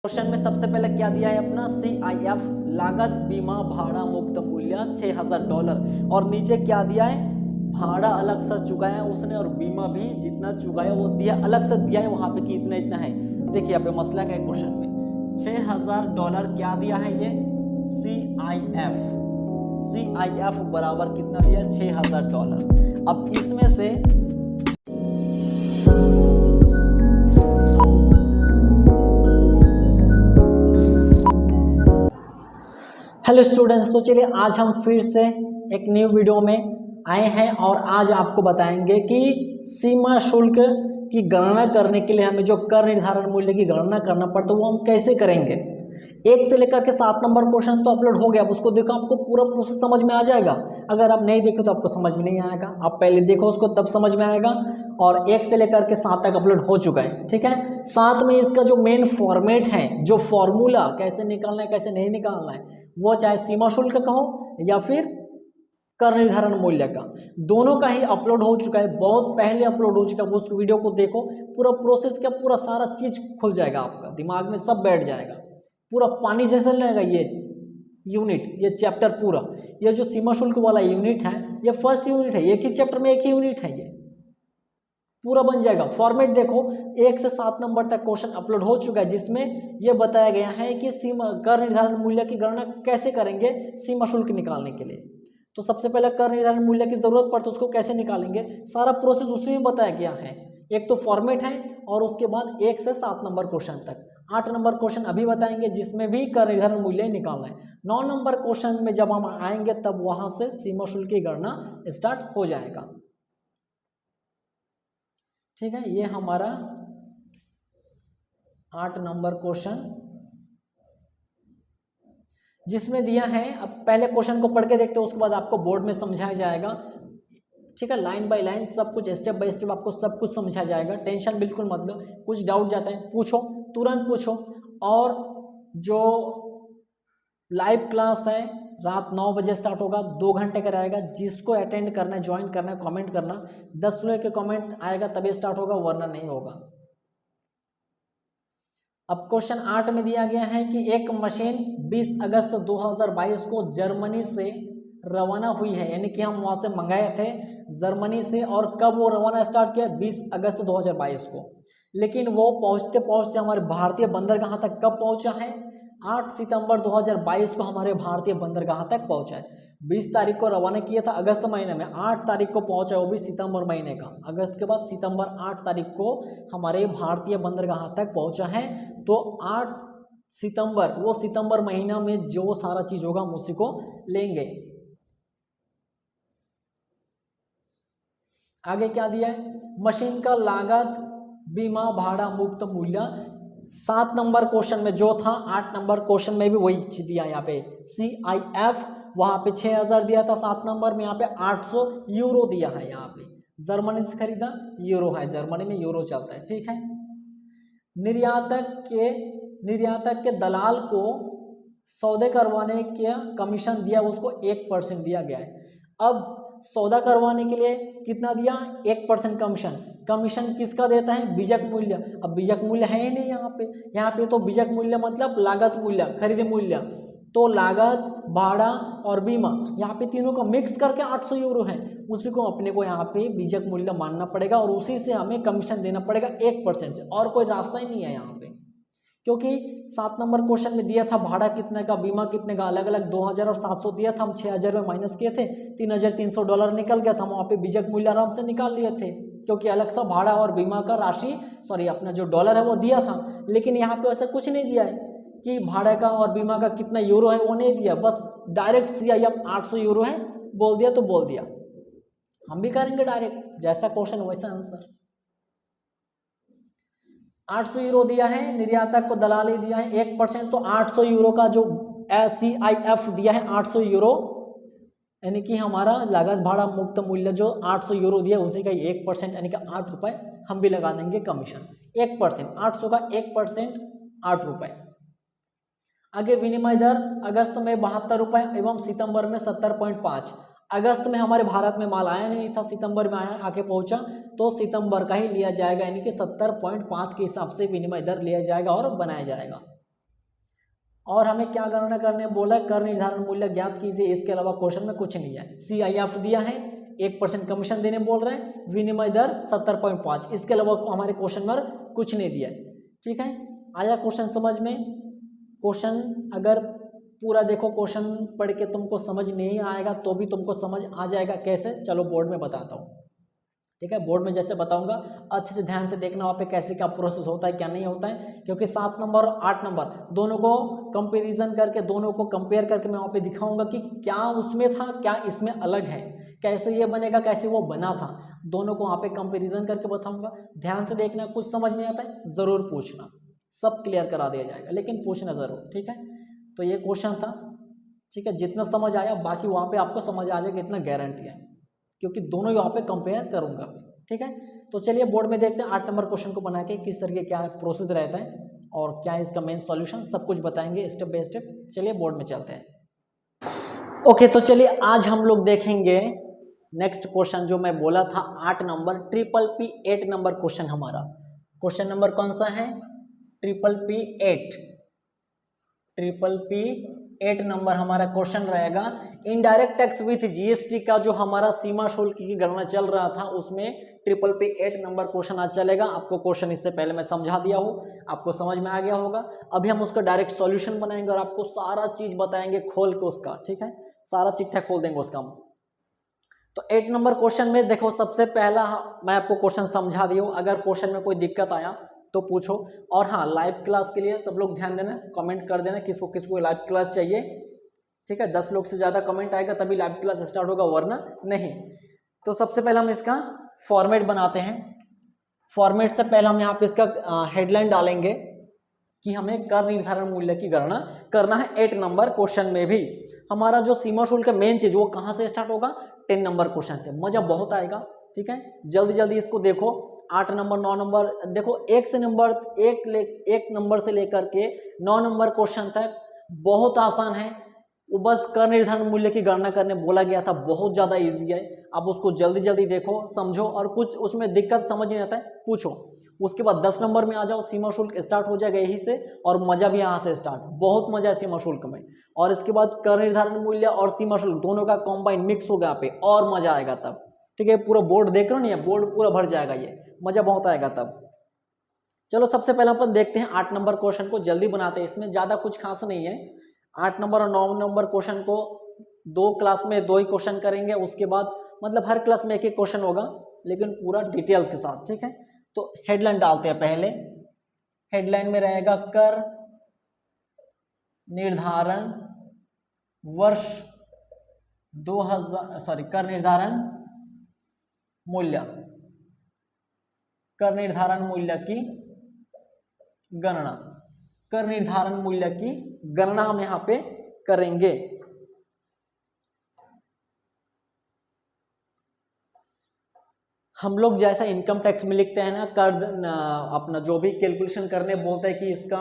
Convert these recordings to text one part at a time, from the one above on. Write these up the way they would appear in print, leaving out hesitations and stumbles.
Question में सबसे पहले क्या दिया है अपना CIF लागत बीमा भाड़ा मुक्त मूल्य $6000 और नीचे क्या दिया है भाड़ा अलग से चुकाया उसने और बीमा भी जितना चुकाया वो दिया अलग से दिया है वहां पे कि इतना इतना है। देखिए यहाँ पे मसला क्या है क्वेश्चन में $6000 क्या दिया है ये CIF बराबर कितना दिया $6000। अब इसमें से हेलो स्टूडेंट्स, तो चलिए आज हम फिर से एक न्यू वीडियो में आए हैं और आज आपको बताएंगे कि सीमा शुल्क की गणना करने के लिए हमें जो कर निर्धारण मूल्य की गणना करना पड़ता है वो हम कैसे करेंगे। 1 से लेकर के 7 नंबर क्वेश्चन तो अपलोड हो गया, अब उसको देखो आपको पूरा प्रोसेस समझ में आ जाएगा। अगर आप नहीं देखो तो आपको समझ में नहीं आएगा, आप पहले देखो उसको तब समझ में आएगा। और 1 से लेकर के 7 तक अपलोड हो चुका है, ठीक है। 7 में इसका जो मेन फॉर्मेट है, जो फॉर्मूला कैसे निकालना है कैसे नहीं निकालना है, वो चाहे सीमा शुल्क का हो या फिर कर निर्धारण मूल्य का, दोनों का ही अपलोड हो चुका है, बहुत पहले अपलोड हो चुका है। उस वीडियो को देखो, पूरा प्रोसेस का पूरा सारा चीज खुल जाएगा, आपका दिमाग में सब बैठ जाएगा, पूरा पानी जैसा लगेगा। ये यूनिट, ये चैप्टर पूरा, ये जो सीमा शुल्क वाला यूनिट है ये फर्स्ट यूनिट है, एक ही चैप्टर में एक ही यूनिट है, ये पूरा बन जाएगा। फॉर्मेट देखो, 1 से 7 नंबर तक क्वेश्चन अपलोड हो चुका है जिसमें यह बताया गया है कि सीमा कर निर्धारण मूल्य की गणना कैसे करेंगे सीमा शुल्क निकालने के लिए। तो सबसे पहले कर निर्धारण मूल्य की जरूरत पड़ती है, उसको कैसे निकालेंगे सारा प्रोसेस उसी में बताया गया है। एक तो फॉर्मेट है और उसके बाद 1 से 7 नंबर क्वेश्चन तक 8 नंबर क्वेश्चन अभी बताएंगे जिसमें भी कर निर्धारण मूल्य निकालना है। 9 नंबर क्वेश्चन में जब हम आएंगे तब वहां से सीमा शुल्क की गणना स्टार्ट हो जाएगा, ठीक है। ये हमारा 8 नंबर क्वेश्चन जिसमें दिया है। अब पहले क्वेश्चन को पढ़ के देखते हैं, उसके बाद आपको बोर्ड में समझाया जाएगा, ठीक है। लाइन बाय लाइन सब कुछ स्टेप बाय स्टेप आपको सब कुछ समझाया जाएगा, टेंशन बिल्कुल मत लो। कुछ डाउट जाता है पूछो, तुरंत पूछो। और जो लाइव क्लास है रात 9 बजे स्टार्ट होगा, 2 घंटे का रहेगा। जिसको अटेंड करना है, ज्वाइन करना है, कमेंट करना, 10 लोगों के कमेंट आएगा तभी स्टार्ट होगा, वरना नहीं होगा। अब क्वेश्चन 8 में दिया गया है कि एक मशीन 20 अगस्त 2022 को जर्मनी से रवाना हुई है, यानी कि हम वहां से मंगाए थे जर्मनी से, और कब वो रवाना स्टार्ट किया 20 अगस्त 2022 को, लेकिन वो पहुंचते पहुंचते हमारे भारतीय बंदरगाह तक कब पहुंचा है 8 सितंबर 2022 को हमारे भारतीय बंदरगाह तक पहुंचा है। 20 तारीख को रवाना किया था अगस्त महीने में, 8 तारीख को पहुंचा, वो भी सितंबर महीने का। अगस्त के बाद सितंबर 8 तारीख को हमारे भारतीय बंदरगाह तक पहुंचा है। तो 8 सितंबर, वो सितंबर महीना में जो सारा चीज होगा हम उसी को लेंगे। आगे क्या दिया है, मशीन का लागत बीमा भाड़ा मुक्त मूल्य। 7 नंबर क्वेश्चन में जो था 8 नंबर क्वेश्चन में भी वही दिया, यहाँ पे CIF वहां पे 6000 दिया था 7 नंबर में, यहाँ पे 800 यूरो दिया है। यहाँ पे जर्मनी से खरीदा, यूरो है, जर्मनी में यूरो चलता है, ठीक है। निर्यातक के दलाल को सौदे करवाने के कमीशन दिया, उसको 1% दिया गया है। अब सौदा करवाने के लिए कितना दिया 1% कमीशन। कमीशन किसका देता है बीजक मूल्य। अब बीजक मूल्य है ही नहीं यहाँ पे तो बीजक मूल्य मतलब लागत मूल्य, खरीद मूल्य। तो लागत, भाड़ा और बीमा, यहाँ पे तीनों का मिक्स करके 800 यूरो है, उसी को अपने को यहाँ पे बीजक मूल्य मानना पड़ेगा और उसी से हमें कमीशन देना पड़ेगा 1% से, और कोई रास्ता ही नहीं है यहाँ पे। क्योंकि 7 नंबर क्वेश्चन में दिया था भाड़ा कितने का, बीमा कितने का, अलग अलग 2000 और 700 दिया था, हम 6000 में माइनस किए थे, $3300 निकल गया था, हम वहाँ पे बीजक मूल्य आराम से निकाल लिए थे, क्योंकि अलग सा भाड़ा और बीमा का राशि, अपना जो डॉलर है वो दिया था। लेकिन यहाँ पे ऐसा कुछ नहीं दिया है कि भाड़े का और बीमा का कितना यूरो है, वो नहीं दिया, बस डायरेक्ट CIF 800 यूरो है, बोल दिया तो बोल दिया। हम भी करेंगे डायरेक्ट, जैसा क्वेश्चन वैसा आंसर। 800 यूरो दिया है, निर्यातक को दलाली दिया है 1%, तो 800 यूरो का जो CIF दिया है 800 यूरो, यानी कि हमारा लागत भाड़ा मुक्त मूल्य जो 800 यूरो दिया उसी का 1% यानी कि 8 रुपये हम भी लगा देंगे कमीशन। 1%, 800 का 1% 8 रुपये। आगे विनिमय दर अगस्त में 72 रुपये एवं सितंबर में 70.5। अगस्त में हमारे भारत में माल आया नहीं था, सितंबर में आया, आके पहुंचा, तो सितंबर का ही लिया जाएगा, यानी कि 70.5 के हिसाब से विनिमय दर लिया जाएगा और बनाया जाएगा। और हमें क्या गणना करने बोला है, कर निर्धारण मूल्य ज्ञात कीजिए, इसके अलावा क्वेश्चन में कुछ नहीं है। CIF दिया है, 1% कमीशन देने बोल रहे हैं, विनिमय दर 70.5, इसके अलावा हमारे क्वेश्चन में कुछ नहीं दिया है। ठीक है, आया क्वेश्चन समझ में? क्वेश्चन अगर पूरा देखो, क्वेश्चन पढ़ के तुमको समझ नहीं आएगा तो भी तुमको समझ आ जाएगा। कैसे? चलो बोर्ड में बताता हूँ। ठीक है, बोर्ड में जैसे बताऊंगा अच्छे से ध्यान से देखना, वहाँ पे कैसे क्या प्रोसेस होता है क्या नहीं होता है, क्योंकि 7 नंबर और 8 नंबर दोनों को कंपैरिजन करके, दोनों को कंपेयर करके मैं वहाँ पे दिखाऊंगा कि क्या उसमें था क्या इसमें अलग है, कैसे ये बनेगा कैसे वो बना था, दोनों को वहाँ पे कंपेरिजन करके बताऊंगा। ध्यान से देखना, कुछ समझ नहीं आता है ज़रूर पूछना, सब क्लियर करा दिया जाएगा, लेकिन पूछना ज़रूर। ठीक है, तो ये क्वेश्चन था। ठीक है, जितना समझ आया बाकी वहाँ पे आपको समझ आ जाएगा, इतना गारंटी है, क्योंकि दोनों यहाँ पे कंपेयर करूंगा। ठीक है, तो चलिए बोर्ड में देखते हैं 8 नंबर क्वेश्चन को बना के किस तरीके क्या प्रोसेस रहता है और क्या है इसका मेन सॉल्यूशन, सब कुछ बताएंगे स्टेप बाय स्टेप। चलिए बोर्ड में चलते हैं। ओके, तो चलिए आज हम लोग देखेंगे नेक्स्ट क्वेश्चन जो मैं बोला था 8 नंबर, PPP 8 नंबर क्वेश्चन हमारा। क्वेश्चन नंबर कौन सा है? PPP 8 नंबर हमारा क्वेश्चन रहेगा। इनडायरेक्ट टैक्स विथ GST का जो हमारा सीमा शुल्क की गणना चल रहा था उसमें PPP 8 नंबर क्वेश्चन आज चलेगा। आपको क्वेश्चन इससे पहले मैं समझा दिया हूँ, आपको समझ में आ गया होगा। अभी हम उसका डायरेक्ट सॉल्यूशन बनाएंगे और आपको सारा चीज बताएंगे खोल के उसका। ठीक है, सारा चिट्ठा खोल देंगे उसका हम। तो 8 नंबर क्वेश्चन में देखो, सबसे पहला मैं आपको क्वेश्चन समझा दिया हूँ, अगर क्वेश्चन में कोई दिक्कत आया तो पूछो। और हाँ, लाइव क्लास के लिए सब लोग ध्यान देना, कमेंट कर देना किसको किसको लाइव क्लास चाहिए। ठीक है, 10 लोग से ज़्यादा कमेंट आएगा तभी लाइव क्लास स्टार्ट होगा, वरना नहीं। तो सबसे पहले हम इसका फॉर्मेट बनाते हैं। फॉर्मेट से पहले हम यहाँ पे इसका हेडलाइन डालेंगे कि हमें कर निर्धारण मूल्य की गणना करना है 8 नंबर क्वेश्चन में भी। हमारा जो सीमा शुल्क मेन चीज वो कहाँ से स्टार्ट होगा? 10 नंबर क्वेश्चन से। मजा बहुत आएगा। ठीक है, जल्दी जल्दी इसको देखो। 8 नंबर 9 नंबर देखो, एक नंबर से लेकर के 9 नंबर क्वेश्चन तक बहुत आसान है। वो बस कर निर्धारण मूल्य की गणना करने बोला गया था, बहुत ज्यादा इजी है। आप उसको जल्दी जल्दी देखो, समझो, और कुछ उसमें दिक्कत समझ नहीं आता है पूछो। उसके बाद 10 नंबर में आ जाओ, सीमा शुल्क स्टार्ट हो जाएगा यही से, और मजा भी यहाँ से स्टार्ट, बहुत मजा है सीमा शुल्क में। और इसके बाद कर निर्धारण मूल्य और सीमा शुल्क दोनों का कॉम्बाइन मिक्स होगा यहाँ पे, और मजा आएगा तब। ठीक है, पूरा बोर्ड देख रहे हो नहीं, बोर्ड पूरा भर जाएगा, ये मजा बहुत आएगा तब। चलो सबसे पहले अपन देखते हैं 8 नंबर क्वेश्चन को, जल्दी बनाते हैं, इसमें ज्यादा कुछ खास नहीं है। 8 नंबर और 9 नंबर क्वेश्चन को 2 क्लास में 2 ही क्वेश्चन करेंगे, उसके बाद मतलब हर क्लास में एक एक क्वेश्चन होगा, लेकिन पूरा डिटेल के साथ। ठीक है, तो हेडलाइन डालते हैं पहले। हेडलाइन में रहेगा कर निर्धारण वर्ष 2000 कर निर्धारण मूल्य, कर निर्धारण मूल्य की गणना, कर निर्धारण मूल्य की गणना हम यहां पे करेंगे। हम लोग जैसा इनकम टैक्स में लिखते हैं ना, कर अपना जो भी कैलकुलेशन करने बोलते हैं कि इसका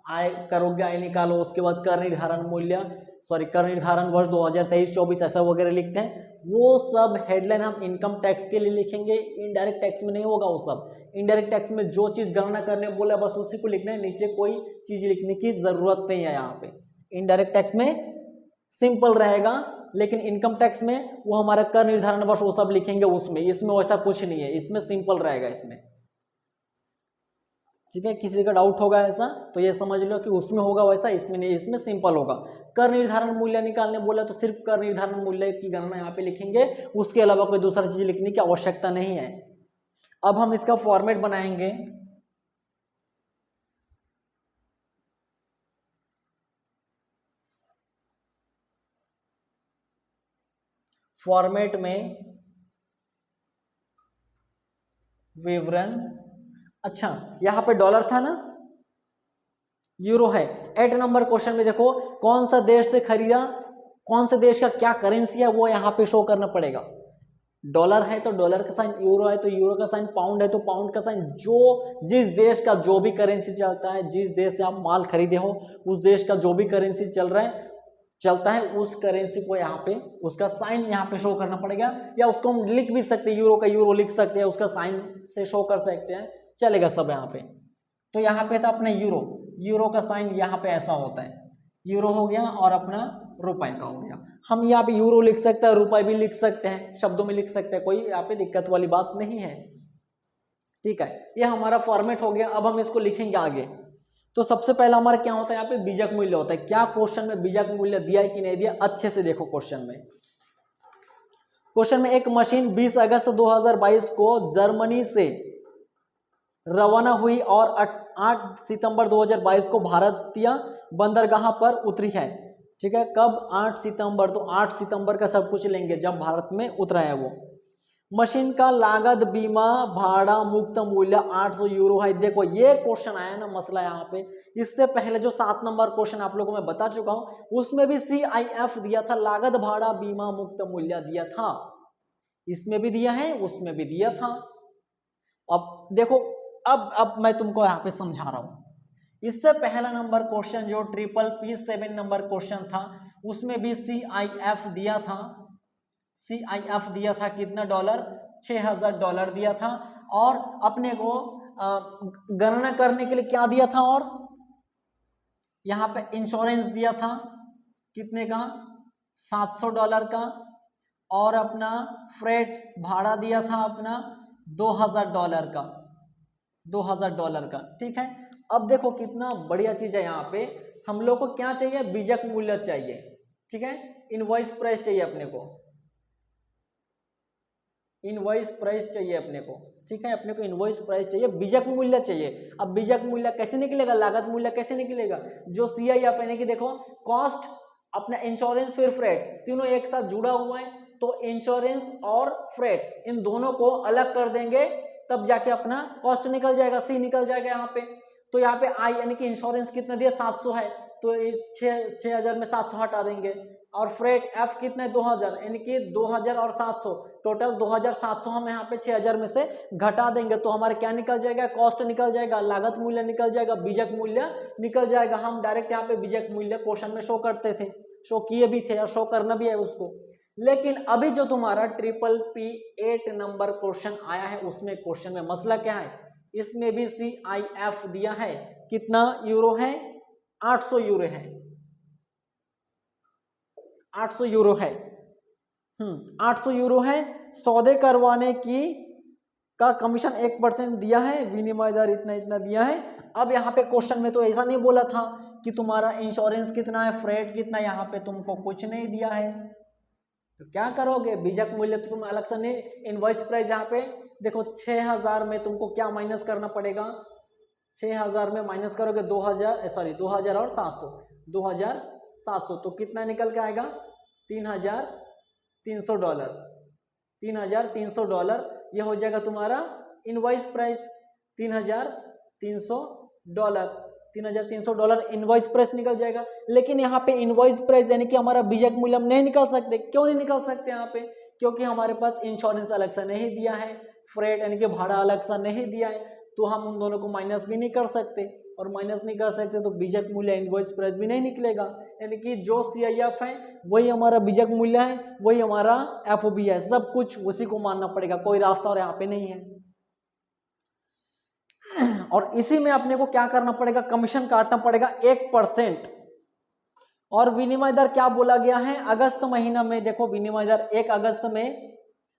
आय करोगे, आय निकालो, उसके बाद कर निर्धारण मूल्य कर निर्धारण वर्ष 2023-24 ऐसा वगैरह लिखते हैं, वो सब हेडलाइन हम इनकम टैक्स के लिए लिखेंगे। इनडायरेक्ट टैक्स में नहीं होगा वो सब। इनडायरेक्ट टैक्स में जो चीज गणना करने बोला बस उसी को लिखना है, नीचे कोई चीज लिखने की जरूरत नहीं है यहाँ पे। इनडायरेक्ट टैक्स में सिंपल रहेगा, लेकिन इनकम टैक्स में वो हमारा कर निर्धारण वर्ष वो सब लिखेंगे उसमें, इसमें वैसा कुछ नहीं है, इसमें सिंपल रहेगा इसमें। ठीक है, किसी का डाउट होगा ऐसा तो ये समझ लो कि उसमें होगा वैसा, इसमें नहीं, इसमें सिंपल होगा। कर निर्धारण मूल्य निकालने बोला तो सिर्फ कर निर्धारण मूल्य की गणना यहाँ पे लिखेंगे, उसके अलावा कोई दूसरा चीज लिखने की आवश्यकता नहीं है। अब हम इसका फॉर्मेट बनाएंगे। फॉर्मेट में विवरण, अच्छा यहां पे डॉलर था ना, यूरो है। 8 नंबर क्वेश्चन में देखो कौन सा देश से खरीदा, कौन से देश का क्या करेंसी है वो यहां पे शो करना पड़ेगा। डॉलर है तो डॉलर का साइन, यूरो है तो यूरो का साइन, पाउंड है तो पाउंड का साइन। जो जिस देश का जो भी करेंसी चलता है, जिस देश से आप माल खरीदे हो उस देश का जो भी करेंसी चलता है उस करेंसी को यहाँ पे उसका साइन यहाँ पे शो करना पड़ेगा, या उसको हम लिख भी सकते हैं, यूरो का यूरो लिख सकते हैं, उसका साइन से शो कर सकते हैं, चलेगा सब यहाँ पे। तो यहाँ पे था अपने यूरो, यूरो का साइन यहाँ पे ऐसा होता है। यूरो हो गया और अपना रुपए का हो गया। हम यहाँ पे यूरो लिख सकते हैं, रुपए भी लिख सकते हैं, शब्दों में लिख सकते हैं, कोई यहाँ पे दिक्कत वाली बात नहीं है। ठीक है, ये हमारा फॉर्मेट हो गया। अब हम इसको लिखेंगे आगे। तो सबसे पहला हमारा क्या होता है, यहाँ पे बीजक मूल्य होता है। क्या क्वेश्चन में बीजक मूल्य दिया है कि नहीं दिया, अच्छे से देखो। क्वेश्चन में एक मशीन 20 अगस्त 2022 को जर्मनी से रवाना हुई और 8 सितंबर 2022 को भारतीय बंदरगाह पर उतरी है। ठीक है, कब, 8 सितंबर, तो 8 सितंबर का सब कुछ लेंगे जब भारत में उतरा है वो। मशीन का लागत, बीमा, भाड़ा, मुक्त मूल्य 800 यूरो है। देखो ये क्वेश्चन आया ना, मसला यहाँ पे। इससे पहले जो 7 नंबर क्वेश्चन आप लोगों को मैं बता चुका हूं, उसमें भी CIF दिया था, लागत, भाड़ा, बीमा, मुक्त मूल्य दिया था। इसमें भी दिया है, उसमें भी दिया था। अब देखो, अब मैं तुमको यहाँ पे समझा रहा हूं। इससे पहला नंबर क्वेश्चन जो PPP7 नंबर क्वेश्चन था, उसमें भी CIF दिया था। CIF दिया था कितना डॉलर, $6000 दिया था। और अपने को गणना करने के लिए क्या दिया था, और यहाँ पे इंश्योरेंस दिया था कितने का, $700 का। और अपना फ्रेट भाड़ा दिया था अपना $2000 का, $2000 का। ठीक है, अब देखो कितना बढ़िया चीज है। यहाँ पे हम लोग को क्या चाहिए, बीजक मूल्य चाहिए। ठीक है, इनवॉइस प्राइस चाहिए अपने को, इनवॉइस प्राइस चाहिए अपने को। ठीक है, अपने को इनवॉइस प्राइस चाहिए, बीजक मूल्य चाहिए। अब बीजक मूल्य कैसे निकलेगा, लागत मूल्य कैसे निकलेगा, जो CIF यानी कि देखो कॉस्ट, अपना इंश्योरेंस, फिर फ्रेट, तीनों एक साथ जुड़ा हुआ है। तो इंश्योरेंस और फ्रेट, इन दोनों को अलग कर देंगे, तब जाके अपना कॉस्ट निकल जाएगा, C निकल जाएगा यहाँ पे। तो यहाँ पे I यानी कि इंश्योरेंस कितना दिया, 700 है, तो इस 6000 में 700 हटा देंगे। और फ्रेट F कितना है, 2000, यानी कि 2000 और 700, टोटल 2700 हम यहाँ पे 6000 में से घटा देंगे। तो हमारे क्या निकल जाएगा, कॉस्ट निकल जाएगा, लागत मूल्य निकल जाएगा, बीजक मूल्य निकल जाएगा। हम डायरेक्ट यहाँ पे बीजक मूल्य क्वेश्चन में शो करते थे, शो किए भी थे और शो करना भी है उसको। लेकिन अभी जो तुम्हारा PPP8 नंबर क्वेश्चन आया है, उसमें क्वेश्चन में मसला क्या है, इसमें भी CIF दिया है, कितना यूरो है, 800 यूरो है, 800 यूरो है। 800 यूरो है। सौदे करवाने की का कमीशन 1% दिया है, विनिमय दर इतना इतना दिया है। अब यहाँ पे क्वेश्चन में तो ऐसा नहीं बोला था कि तुम्हारा इंश्योरेंस कितना है, फ्रेट कितना, यहाँ पे तुमको कुछ नहीं दिया है। तो क्या करोगे, बीजक मूल्य तो तुम अलग से नहीं, इनवॉइस प्राइस यहाँ पे देखो 6000 में तुमको क्या माइनस करना पड़ेगा, 6000 में माइनस करोगे 2000 और 700, 2700, तो कितना निकल के आएगा, $3300, $3300। ये हो जाएगा तुम्हारा इनवॉइस प्राइस, $3300 इनवॉइस प्राइस निकल जाएगा। लेकिन यहाँ पे इनवॉइस प्राइस यानी कि हमारा बीजक मूल्य हम नहीं निकाल सकते। क्यों नहीं निकाल सकते यहाँ पे, क्योंकि हमारे पास इंश्योरेंस अलग से नहीं दिया है, फ्रेट यानी कि भाड़ा अलग सा नहीं दिया है, तो हम उन दोनों को माइनस भी नहीं कर सकते। और माइनस नहीं कर सकते तो बीजक मूल्य इनवॉइस प्राइस भी नहीं निकलेगा। यानी कि जो CIF है वही हमारा बीजक मूल्य है, वही हमारा FOB है, सब कुछ उसी को मानना पड़ेगा, कोई रास्ता और यहाँ पे नहीं है। और इसी में अपने को क्या करना पड़ेगा, कमीशन काटना पड़ेगा 1%। और विनिमय दर क्या बोला गया है, अगस्त महीना में देखो विनिमय दर 1 अगस्त में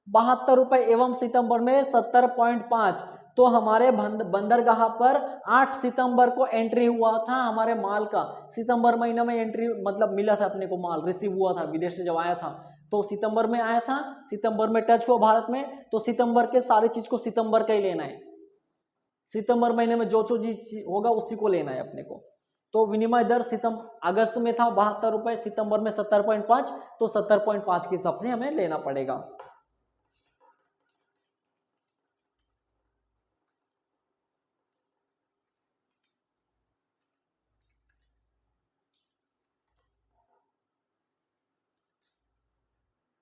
72 रुपए एवं सितंबर में 70.5। तो हमारे बंदरगाह पर 8 सितंबर को एंट्री हुआ था हमारे माल का। सितंबर महीना में एंट्री मतलब मिला था अपने को, माल रिसीव हुआ था विदेश से जब आया था, तो सितंबर में आया था, सितंबर में टच हुआ भारत में। तो सितंबर के सारी चीज को सितंबर का ही लेना है, सितंबर महीने में जो चीज होगा उसी को लेना है अपने को। तो विनिमय दर अगस्त में था 72 रुपए, सितंबर में 70.5, तो 70.5 के हिसाब से हमें लेना पड़ेगा।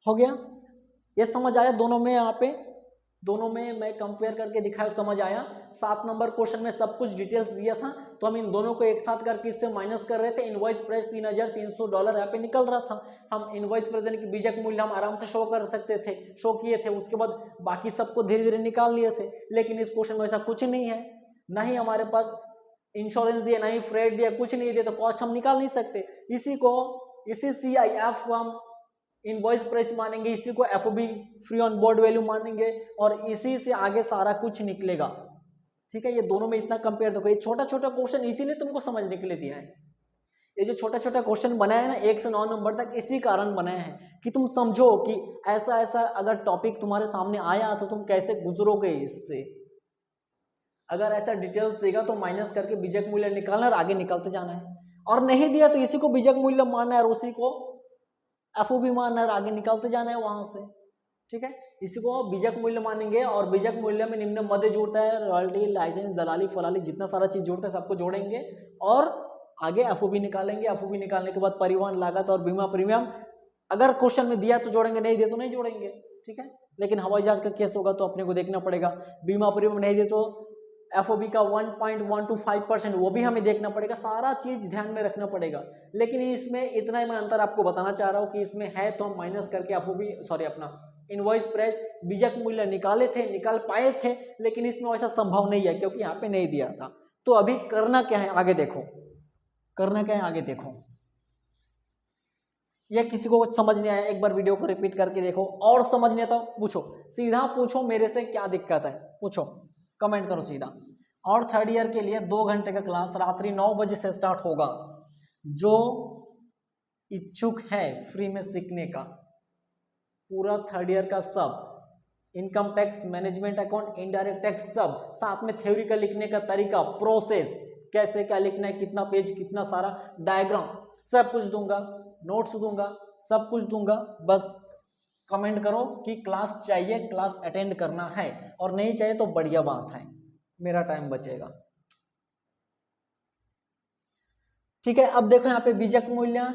हो गया, ये समझ आया दोनों में, यहाँ पे दोनों में मैं कंपेयर करके दिखाया, समझ आया। 7 नंबर क्वेश्चन में सब कुछ डिटेल्स दिया था, तो हम इन दोनों को एक साथ करके इससे माइनस कर रहे थे। इनवॉइस प्राइस $3300 यहाँ पे निकल रहा था। हम इनवॉइस प्राइस यानी कि बीजक मूल्य हम आराम से शो कर सकते थे, शो किए थे, उसके बाद बाकी सबको धीरे धीरे निकाल लिए थे। लेकिन इस क्वेश्चन में ऐसा कुछ नहीं है, ना ही हमारे पास इंश्योरेंस दिया नहीं, फ्रेट दिया, कुछ नहीं दिया, तो कॉस्ट हम निकाल नहीं सकते। इसी CIF को हम इनवॉइस प्राइस मानेंगे, इसी को FOB free on board value मानेंगे, और इसी से आगे सारा कुछ निकलेगा। ठीक है, ये दोनों में इतना कंपेयर देखो, ये छोटा छोटा क्वेश्चन इसीलिए तुमको समझने के लिए दिया है। ये जो छोटा छोटा क्वेश्चन बनाया है ना 1 से 9 नंबर तक, इसी कारण बनाया है कि तुम समझो कि ऐसा ऐसा अगर टॉपिक तुम्हारे सामने आया तो तुम कैसे गुजरोगे इससे। अगर ऐसा डिटेल्स देगा तो माइनस करके बीजक मूल्य निकालना और आगे निकलते जाना है, और नहीं दिया तो इसी को बीजक मूल्य मानना है और उसी को FOB मानना है और आगे निकलते जाना है वहां से। ठीक है, इसी को बीजक मूल्य मानेंगे, और बीजक मूल्य में निम्न मध्य जुड़ता है, रॉयल्टी, लाइसेंस, दलाली, फलाली, जितना सारा चीज जुड़ता है सबको जोड़ेंगे और आगे FOB निकालेंगे। FOB निकालने के बाद परिवहन लागत और बीमा प्रीमियम, अगर क्वेश्चन में दिया तो जोड़ेंगे, नहीं दिया तो नहीं जोड़ेंगे। ठीक है, लेकिन हवाई जहाज का केस होगा तो अपने को देखना पड़ेगा। बीमा प्रीमियम नहीं दिया तो FOB का 1.125% वो भी हमें देखना पड़ेगा, सारा चीज ध्यान में रखना पड़ेगा। लेकिन इसमें इतना ही मैं अंतर आपको बताना चाह रहा हूँ कि इसमें है तो हम माइनस करके अपना इनवॉइस प्राइस बीजक मूल्य निकाल पाए थे, लेकिन इसमें वैसा संभव नहीं है क्योंकि यहाँ पे नहीं दिया था। तो अभी करना क्या है आगे देखो, करना क्या है आगे देखो। यह किसी को कुछ समझ नहीं आया एक बार वीडियो को रिपीट करके देखो, और समझ नहीं आता पूछो, सीधा पूछो मेरे से क्या दिक्कत है, पूछो, कमेंट करो सीधा। और थर्ड ईयर के लिए 2 घंटे का क्लास रात्रि 9 बजे से स्टार्ट होगा। जो इच्छुक है फ्री में सीखने का, पूरा थर्ड ईयर का सब, income tax, management account, indirect tax, सब साथ में थ्योरी का लिखने का तरीका, प्रोसेस, कैसे क्या लिखना है, कितना पेज, कितना सारा डायग्राम, सब कुछ दूंगा, नोट्स दूंगा, सब कुछ दूंगा। बस कमेंट करो कि क्लास चाहिए, क्लास अटेंड करना है, और नहीं चाहिए तो बढ़िया बात है, मेरा टाइम बचेगा। ठीक है, अब देखो यहाँ पे बीजक मूल्य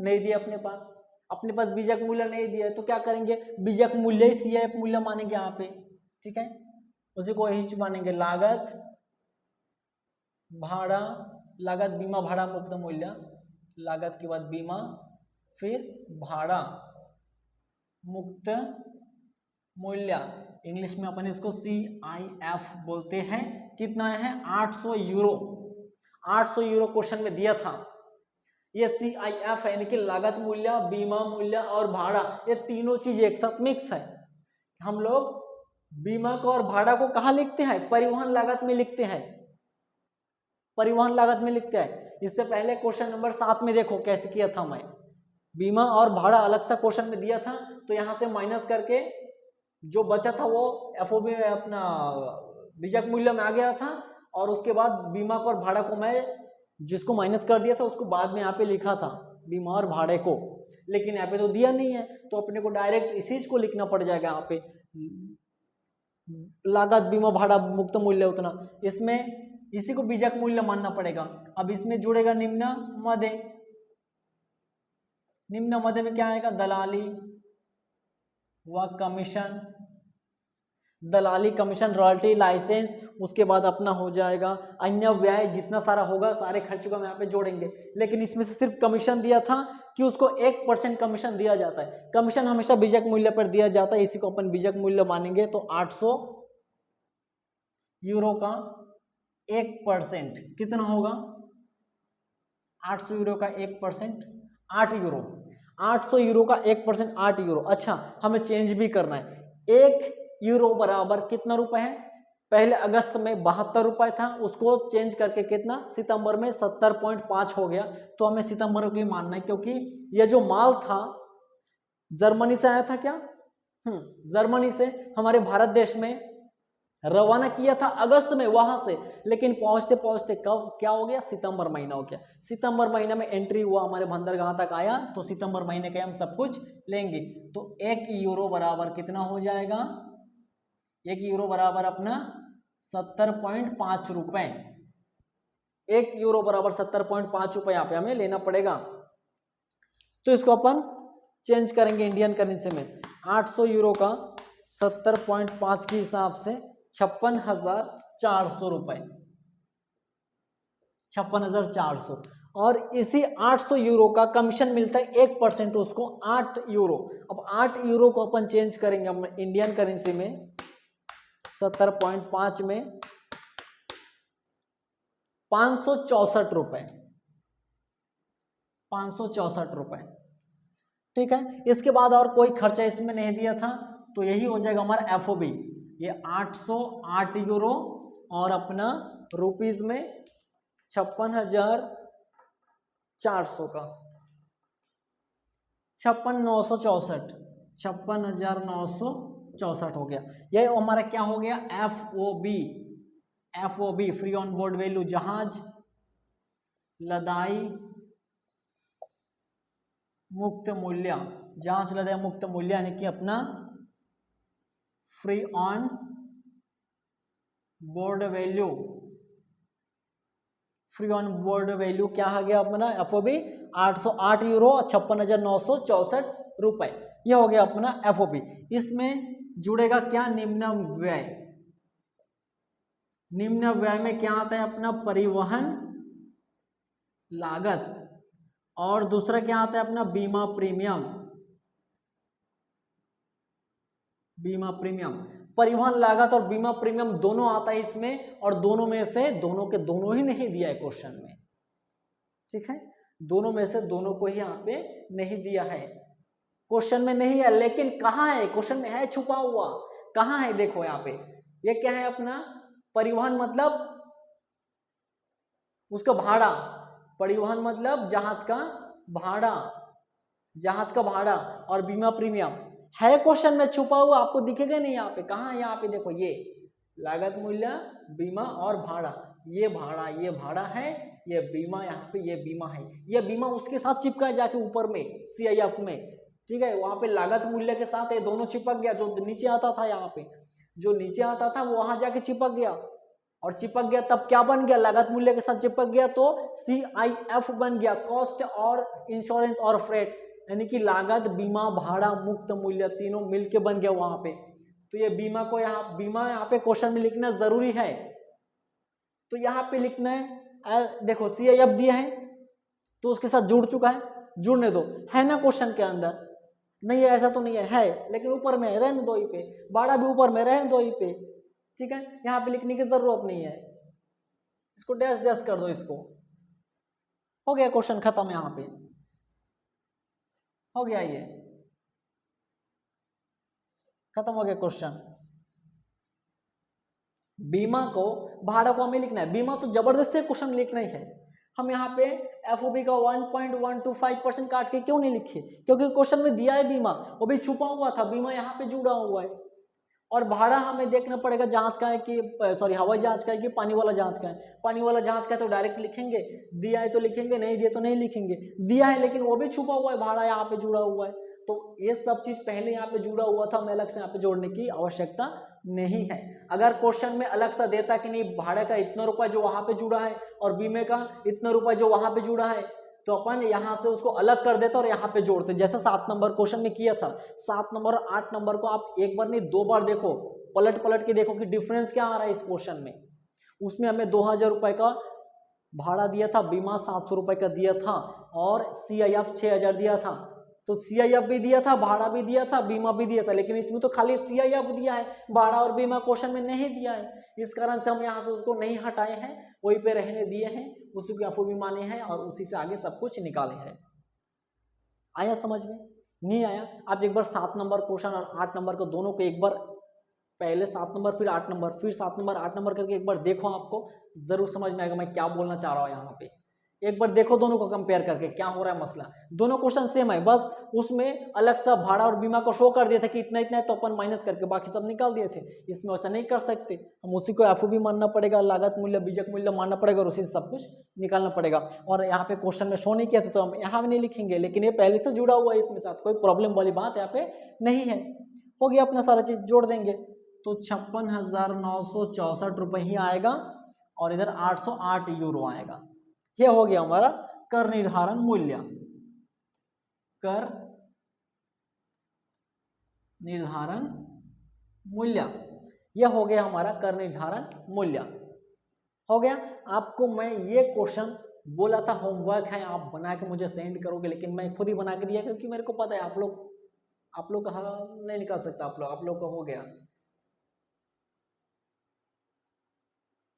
नहीं दिया अपने पास बीजक मूल्य नहीं दिया है, तो क्या करेंगे, बीजक मूल्य ही CIF मूल्य मानेंगे यहाँ पे। ठीक है, उसी को ही मानेंगे, लागत, भाड़ा, लागत, बीमा, भाड़ा, मुक्त मूल्य, लागत के बाद बीमा, फिर भाड़ा, मुक्त मूल्य, इंग्लिश में अपन इसको CIF बोलते हैं। कितना है, 800 यूरो। 800 यूरो क्वेश्चन में दिया था। ये CIF है, यानी कि लागत मूल्य, बीमा मूल्य और भाड़ा, ये तीनों चीज एक साथ मिक्स है। हम लोग बीमा को और भाड़ा को कहाँ लिखते हैं, परिवहन लागत में लिखते हैं, परिवहन लागत में लिखते हैं। इससे पहले क्वेश्चन नंबर 7 में देखो कैसे किया था मैं, बीमा और भाड़ा अलग सा क्वेश्चन में दिया था, तो यहाँ से माइनस करके जो बचा था वो FOB अपना बीजक मूल्य में आ गया था, और उसके बाद बीमा को और भाड़ा को मैं जिसको माइनस कर दिया था उसको बाद में यहाँ पे लिखा था, बीमा और भाड़े को, लेकिन यहाँ पे तो दिया नहीं है, तो अपने को डायरेक्ट इसी को लिखना पड़ जाएगा यहाँ पे, लागत, बीमा, भाड़ा, मुक्त मूल्य उतना, इसमें इसी को बीजक मूल्य मानना पड़ेगा। अब इसमें जुड़ेगा निम्न मध्य, निम्न मध्य में क्या आएगा, दलाली व कमीशन, दलाली, कमीशन, रॉयल्टी, लाइसेंस, उसके बाद अपना हो जाएगा अन्य व्यय, जितना सारा होगा सारे खर्चों को हम यहाँ पे जोड़ेंगे। लेकिन इसमें से सिर्फ कमीशन दिया था कि उसको 1% कमीशन दिया जाता है, कमीशन हमेशा बीजक मूल्य पर दिया जाता है, इसी को अपन बीजक मूल्य मानेंगे। तो 800 यूरो का 1% कितना होगा, 800 यूरो का 1% 8 यूरो, 800 यूरो का 1% 8 यूरो। अच्छा, हमें चेंज भी करना है, 1 यूरो बराबर कितना रुपए है, पहले अगस्त में 72 रुपए था, उसको चेंज करके कितना, सितंबर में 70.5 हो गया। तो हमें सितंबर को ही मानना है, क्योंकि यह जो माल था जर्मनी से आया था, क्या जर्मनी से हमारे भारत देश में रवाना किया था अगस्त में वहां से, लेकिन पहुंचते पहुंचते कब क्या हो गया, सितंबर महीना हो गया। सितंबर महीना में एंट्री हुआ, हमारे बंदरगाह तक आया, तो सितंबर महीने के हम सब कुछ लेंगे। तो 1 यूरो बराबर कितना हो जाएगा, 1 यूरो बराबर अपना 70.5 रुपए, 1 यूरो बराबर 70.5 रुपए यहाँ पे हमें लेना पड़ेगा। तो इसको अपन चेंज करेंगे इंडियन करेंसी में, 800 यूरो का 70.5 के हिसाब से 56,400 रुपए, 56,400। और इसी 800 यूरो का कमीशन मिलता है 1% उसको 8 यूरो। अब 8 यूरो को अपन चेंज करेंगे हम इंडियन करेंसी में, 70.5 में 564 रुपए, 564 रुपए। ठीक है, इसके बाद और कोई खर्चा इसमें नहीं दिया था, तो यही हो जाएगा हमारा एफओबी। ये 808 यूरो और अपना रुपीज में 56,400 का 56,964, 56,964 हो गया। ये हमारा क्या हो गया, FOB. FOB free on board value, जहाज लदाई मुक्त मूल्य, जहाज लदाई मुक्त मूल्य यानी कि अपना free on board value, free on board value क्या आ गया अपना एफओबी 808 यूरो 56,964 रुपए। यह हो गया अपना एफओबी। इसमें जुड़ेगा क्या, निम्न व्यय। निम्न व्यय में क्या आता है अपना परिवहन लागत, और दूसरा क्या आता है अपना बीमा प्रीमियम। बीमा प्रीमियम, परिवहन लागत और बीमा प्रीमियम दोनों आता है इसमें, और दोनों में से दोनों के दोनों ही नहीं दिया है क्वेश्चन में। ठीक है, दोनों में से दोनों को ही यहाँ पे नहीं दिया है, क्वेश्चन में नहीं है। लेकिन कहाँ है, क्वेश्चन में है छुपा हुआ, कहाँ है देखो यहाँ पे। ये क्या है अपना परिवहन, मतलब उसका भाड़ा, परिवहन मतलब जहाज का भाड़ा, जहाज का भाड़ा, और बीमा प्रीमियम है क्वेश्चन में छुपा हुआ, आपको दिखेगा नहीं यहाँ पे। कहाँ है, यहाँ पे देखो, ये लागत मूल्य, बीमा और भाड़ा। ये भाड़ा, ये भाड़ा है, ये बीमा, यहाँ पे ये बीमा है। ये बीमा उसके साथ चिपका है जाके ऊपर में CIF में। ठीक है, वहां पे लागत मूल्य के साथ ये दोनों चिपक गया। जो नीचे आता था, यहाँ पे जो नीचे आता था वो वहां जाके चिपक गया, और चिपक गया तब क्या बन गया, लागत मूल्य के साथ चिपक गया तो CIF बन गया, कॉस्ट और इंश्योरेंस और फ्रेट, यानी कि लागत, बीमा, भाड़ा, मुक्त मूल्य तीनों मिलके बन गया वहां पे। तो ये बीमा को बीमा यहाँ पे क्वेश्चन में लिखना जरूरी है, तो यहाँ पे लिखना है। देखो CIF दिया है तो उसके साथ जुड़ चुका है, जुड़ने दो, है ना क्वेश्चन के अंदर। नहीं है ऐसा तो नहीं है, लेकिन ऊपर में रहने दो ही पे, भाड़ा भी ऊपर में रहने दो ही पे। ठीक है, यहाँ पे लिखने की जरूरत नहीं है, इसको डैश डैश कर दो, इसको हो गया क्वेश्चन खत्म। यहाँ पे हो गया, ये खत्म हो गया क्वेश्चन। बीमा को, भाड़ा को हमें लिखना है, बीमा तो जबरदस्ती क्वेश्चन लिखना ही है। हम यहाँ पे एफओबी का 1.125% काट के क्यों नहीं लिखे, क्योंकि क्वेश्चन में दिया है बीमा, वो भी छुपा हुआ था, बीमा यहाँ पे जुड़ा हुआ है। और भाड़ा हमें देखना पड़ेगा जहाज का है कि सॉरी हवाई जहाज का है कि पानी वाला जहाज का है। पानी वाला जहाज का है तो डायरेक्ट लिखेंगे, दिया है तो लिखेंगे, नहीं दिया तो नहीं लिखेंगे। दिया है लेकिन वो भी छुपा हुआ है, भाड़ा यहाँ पे जुड़ा हुआ है, तो ये सब चीज पहले यहाँ पे जुड़ा हुआ था, हमें अलग से यहाँ पे जोड़ने की आवश्यकता नहीं है। अगर क्वेश्चन में अलग सा देता कि नहीं भाड़े का इतना रुपया जो वहां पे जुड़ा है और बीमे का इतना रुपया जो वहां पे जुड़ा है, तो अपन यहां से उसको अलग कर देते और यहाँ पे जोड़ते, जैसे 7 नंबर क्वेश्चन में किया था। 7 नंबर और 8 नंबर को आप एक बार नहीं 2 बार देखो, पलट पलट के देखो कि डिफरेंस क्या आ रहा है इस क्वेश्चन में। उसमें हमें 2000 रुपए का भाड़ा दिया था, बीमा 700 रुपए का दिया था, और CIF 6000 दिया था। तो CIF भी दिया था, भाड़ा भी दिया था, बीमा भी दिया था, लेकिन इसमें तो खाली CIF दिया है, भाड़ा और बीमा क्वेश्चन में नहीं दिया है। इस कारण से हम यहाँ से उसको नहीं हटाए हैं, वहीं पे रहने दिए हैं, उसी को एफओबी माने हैं और उसी से आगे सब कुछ निकाले हैं। आया समझ में? नहीं आया, आप एक बार 7 नंबर क्वेश्चन और 8 नंबर को दोनों को एक बार, पहले 7 नंबर फिर 8 नंबर फिर 7 नंबर 8 नंबर करके एक बार देखो, आपको जरूर समझ में आएगा मैं क्या बोलना चाह रहा हूँ यहाँ पे। एक बार देखो दोनों को कंपेयर करके क्या हो रहा है मसला। दोनों क्वेश्चन सेम है, बस उसमें अलग सा भाड़ा और बीमा को शो कर दिए थे कि इतना इतना है, तो अपन माइनस करके बाकी सब निकाल दिए थे। इसमें वैसा नहीं कर सकते, हम उसी को एफओबी मानना पड़ेगा, लागत मूल्य, बीजक मूल्य मानना पड़ेगा और उसी से सब कुछ निकालना पड़ेगा। और यहाँ पे क्वेश्चन में शो नहीं किया था तो हम यहाँ भी नहीं लिखेंगे, लेकिन ये पहले से जुड़ा हुआ है इसमें साथ, कोई प्रॉब्लम वाली बात यहाँ पे नहीं है। हो गया अपना सारा चीज जोड़ देंगे तो 56,964 रुपये ही आएगा, और इधर 808 यूरो आएगा। यह हो गया हमारा कर निर्धारण मूल्य। कर निर्धारण मूल्य, यह हो गया हमारा कर निर्धारण मूल्य। हो गया। आपको मैं ये क्वेश्चन बोला था होमवर्क है, आप बना के मुझे सेंड करोगे, लेकिन मैं खुद ही बना के दिया क्योंकि मेरे को पता है आप लोग का नहीं निकाल सकता, आप लोग का हो गया।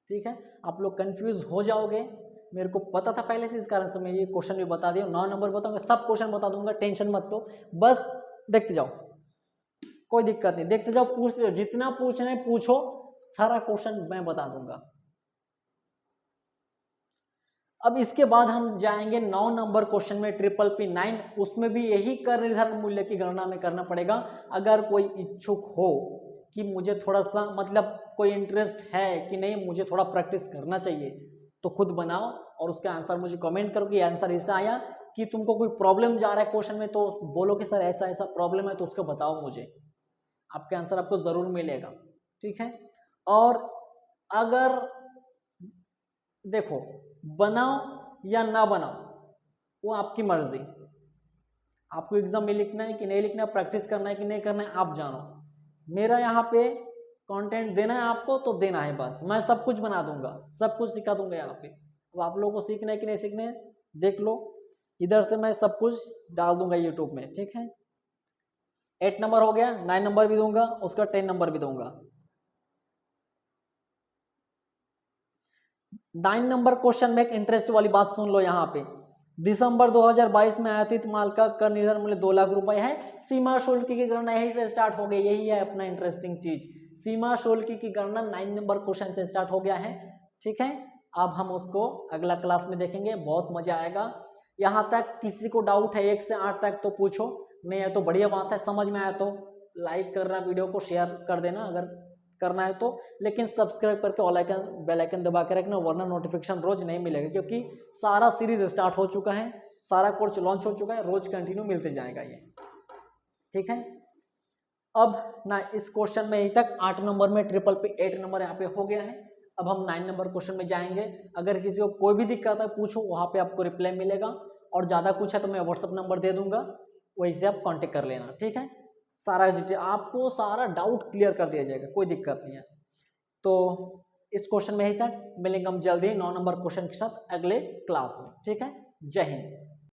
ठीक है, आप लोग कंफ्यूज हो जाओगे, मेरे को पता था पहले से, इस कारण से मैं ये क्वेश्चन भी बता दिया। 9 नंबर बताऊंगा, सब क्वेश्चन बता दूंगा, टेंशन मत लो, बस देखते जाओ, कोई दिक्कत नहीं, देखते जाओ, पूछते जाओ, जितना पूछना है पूछो, सारा क्वेश्चन मैं बता दूंगा। अब इसके बाद हम जाएंगे 9 नंबर क्वेश्चन में, ट्रिपल पी 9, उसमें भी यही कर निर्धारण मूल्य की गणना में करना पड़ेगा। अगर कोई इच्छुक हो कि मुझे थोड़ा सा मतलब कोई इंटरेस्ट है कि नहीं, मुझे थोड़ा प्रैक्टिस करना चाहिए, तो खुद बनाओ और उसका आंसर मुझे कमेंट करो कि आंसर ऐसा आया, कि तुमको कोई प्रॉब्लम जा रहा है क्वेश्चन में तो बोलो कि सर ऐसा ऐसा प्रॉब्लम है, तो उसको बताओ मुझे, आपके आंसर आपको जरूर मिलेगा। ठीक है, और अगर देखो बनाओ या ना बनाओ वो आपकी मर्जी, आपको एग्जाम में लिखना है कि नहीं लिखना है, प्रैक्टिस करना है कि नहीं करना है, आप जानो। मेरा यहाँ पे कंटेंट देना है आपको तो देना है, बस मैं सब कुछ बना दूंगा, सब कुछ सिखा दूंगा यहाँ पे। अब आप लोगों को सीखना है कि नहीं सीखना है देख लो, इधर से मैं सब कुछ डाल दूंगा यूट्यूब में। ठीक है, 8 नंबर हो गया, 9 नंबर भी दूंगा, उसका 10 नंबर भी दूंगा। 9 नंबर क्वेश्चन में एक इंटरेस्ट वाली बात सुन लो यहाँ पे। दिसंबर 2022 में आयातित माल का कर निर्धारण मूल्य 2 लाख रुपए है। सीमा शुल्क की गणना यही से स्टार्ट हो गई, यही है अपना इंटरेस्टिंग चीज। सीमा शुल्क की गणना 9 नंबर क्वेश्चन से स्टार्ट हो गया है। ठीक है, अब हम उसको अगला क्लास में देखेंगे, बहुत मजा आएगा। यहाँ तक किसी को डाउट है 1 से 8 तक तो पूछो, नहीं है तो बढ़िया बात है, समझ में आया तो लाइक करना, वीडियो को शेयर कर देना अगर करना है तो, लेकिन सब्सक्राइब करके ऑल आइकन बेल आइकन दबा के रखना, वरना नोटिफिकेशन रोज नहीं मिलेगा, क्योंकि सारा सीरीज स्टार्ट हो चुका है, सारा कोर्स लॉन्च हो चुका है, रोज कंटिन्यू मिलते जाएगा ये। ठीक है, अब ना इस क्वेश्चन में यही तक 8 नंबर में ट्रिपल पे 8 नंबर यहाँ पे हो गया है। अब हम 9 नंबर क्वेश्चन में जाएंगे। अगर किसी को कोई भी दिक्कत है पूछो, वहां पे आपको रिप्लाई मिलेगा, और ज्यादा कुछ है तो मैं व्हाट्सअप नंबर दे दूंगा, वहीं से आप कांटेक्ट कर लेना। ठीक है, सारा डिटेल आपको, सारा डाउट क्लियर कर दिया जाएगा, कोई दिक्कत नहीं है। तो इस क्वेश्चन में ही तक, मिलेंगे हम जल्दी 9 नंबर क्वेश्चन के साथ अगले क्लास में। ठीक है, जय हिंद।